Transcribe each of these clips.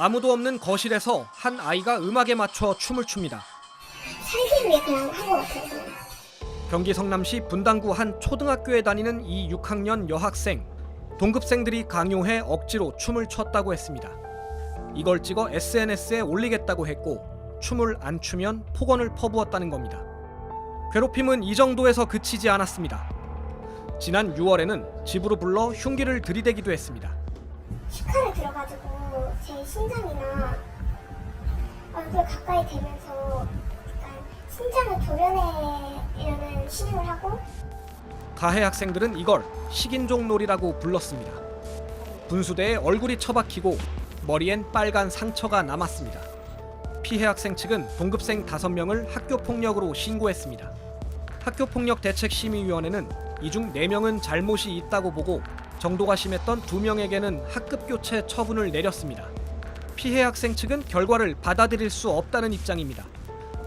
아무도 없는 거실에서 한 아이가 음악에 맞춰 춤을 춥니다. 살기 위해 그냥 한 것 같아요. 경기 성남시 분당구 한 초등학교에 다니는 이 6학년 여학생. 동급생들이 강요해 억지로 춤을 췄다고 했습니다. 이걸 찍어 SNS에 올리겠다고 했고 춤을 안 추면 폭언을 퍼부었다는 겁니다. 괴롭힘은 이 정도에서 그치지 않았습니다. 지난 6월에는 집으로 불러 흉기를 들이대기도 했습니다. 시카를 들어가지고 제 신장이나 얼굴 가까이 대면서 약간 신장을 도려내려는 신용을 하고, 가해 학생들은 이걸 식인종 놀이라고 불렀습니다. 분수대에 얼굴이 처박히고 머리엔 빨간 상처가 남았습니다. 피해 학생 측은 동급생 5명을 학교폭력으로 신고했습니다. 학교폭력대책심의위원회는 이 중 4명은 잘못이 있다고 보고 정도가 심했던 2명에게는 학급교체 처분을 내렸습니다. 피해 학생 측은 결과를 받아들일 수 없다는 입장입니다.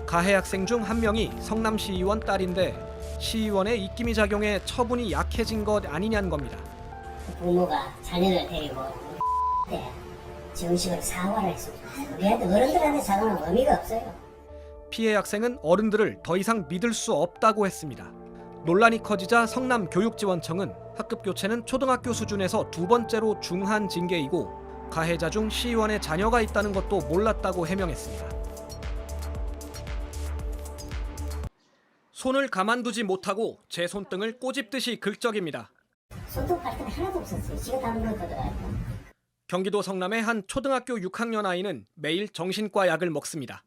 가해 학생 중 1명이 성남시의원 딸인데 시의원의 입김이 작용해 처분이 약해진 것 아니냐는 겁니다. 부모가 자녀를 데리고 정식으로 사과를 했습니다. 우리한테 어른들한테 사과는 의미가 없어요. 피해 학생은 어른들을 더 이상 믿을 수 없다고 했습니다. 논란이 커지자 성남교육지원청은 학급교체는 초등학교 수준에서 2번째로 중한 징계이고 가해자 중 시의원의 자녀가 있다는 것도 몰랐다고 해명했습니다. 손을 가만두지 못하고 제 손등을 꼬집듯이 긁적입니다. 손톱 갈 때가 하나도 없었어요. 지가 다른 걸 거더라고요. 경기도 성남의 한 초등학교 6학년 아이는 매일 정신과 약을 먹습니다.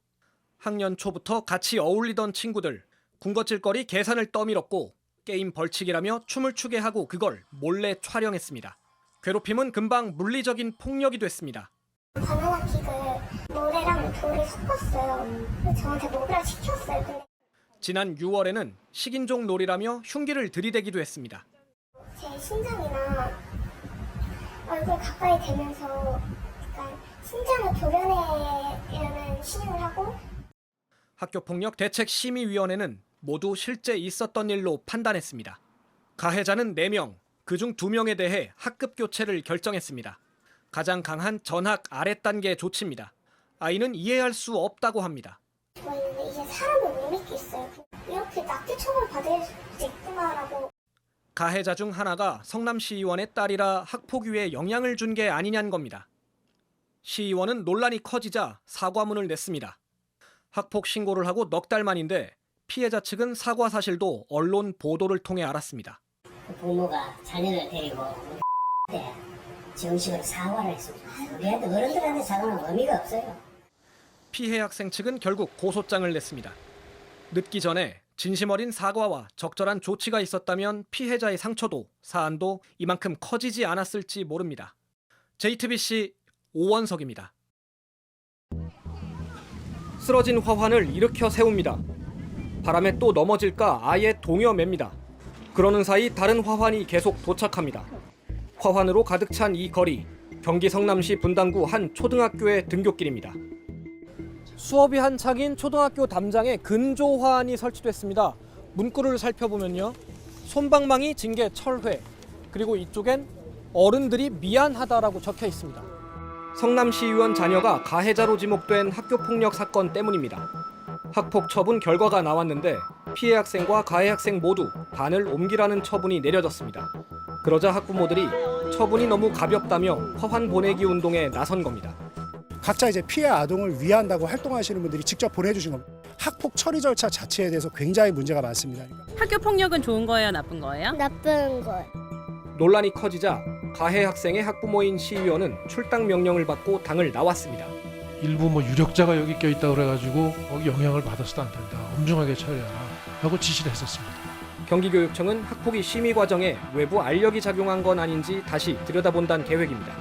학년 초부터 같이 어울리던 친구들, 군것질거리 계산을 떠밀었고 게임 벌칙이라며 춤을 추게 하고 그걸 몰래 촬영했습니다. 괴롭힘은 금방 물리적인 폭력이 됐습니다. 바나나 킥을 모래랑 돌을 섞었어요. 그래서 저한테 먹으라 시켰어요. 근데 지난 6월에는 식인종 놀이라며 흉기를 들이대기도 했습니다. 제 신장이나 얼굴 가까이 대면서 약간 신장을 도려내려는 신용을 하고, 학교폭력대책심의위원회는 모두 실제 있었던 일로 판단했습니다. 가해자는 4명, 그중 2명에 대해 학급교체를 결정했습니다. 가장 강한 전학 아랫단계 조치입니다. 아이는 이해할 수 없다고 합니다. 저희는 이제 사람을 못 믿겠어요. 이렇게 낙태 처벌 받을 수 있구나라고. 가해자 중 하나가 성남시의원의 딸이라 학폭위에 영향을 준 게 아니냐는 겁니다. 시의원은 논란이 커지자 사과문을 냈습니다. 학폭 신고를 하고 넉 달 만인데 피해자 측은 사과 사실도 언론 보도를 통해 알았습니다. 부모가 자녀를 데리고 정식으로 사과를 했습니다. 우리한테 어른들한테 사과는 의미가 없어요. 피해 학생 측은 결국 고소장을 냈습니다. 늦기 전에 진심 어린 사과와 적절한 조치가 있었다면 피해자의 상처도 사안도 이만큼 커지지 않았을지 모릅니다. JTBC 오원석입니다. 쓰러진 화환을 일으켜 세웁니다. 바람에 또 넘어질까 아예 동여맵니다. 그러는 사이 다른 화환이 계속 도착합니다. 화환으로 가득 찬 이 거리, 경기 성남시 분당구 한 초등학교의 등굣길입니다. 수업이 한창인 초등학교 담장에 근조 화환이 설치됐습니다. 문구를 살펴보면요, 솜방망이 징계 철회, 그리고 이쪽엔 어른들이 미안하다라고 적혀 있습니다. 성남시의원 자녀가 가해자로 지목된 학교폭력 사건 때문입니다. 학폭 처분 결과가 나왔는데 피해 학생과 가해 학생 모두 반을 옮기라는 처분이 내려졌습니다. 그러자 학부모들이 처분이 너무 가볍다며 화환 보내기 운동에 나선 겁니다. 각자 이제 피해 아동을 위한다고 활동하시는 분들이 직접 보내주신 겁니다. 학폭 처리 절차 자체에 대해서 굉장히 문제가 많습니다. 학교 폭력은 좋은 거예요, 나쁜 거예요? 나쁜 거. 논란이 커지자 가해 학생의 학부모인 시의원은 출당 명령을 받고 당을 나왔습니다. 일부 유력자가 여기 껴있다 그래가지고 거기 영향을 받아서도 안 된다. 엄중하게 처리하라 하고 지시를 했었습니다. 경기교육청은 학폭위 심의 과정에 외부 알력이 작용한 건 아닌지 다시 들여다본다는 계획입니다.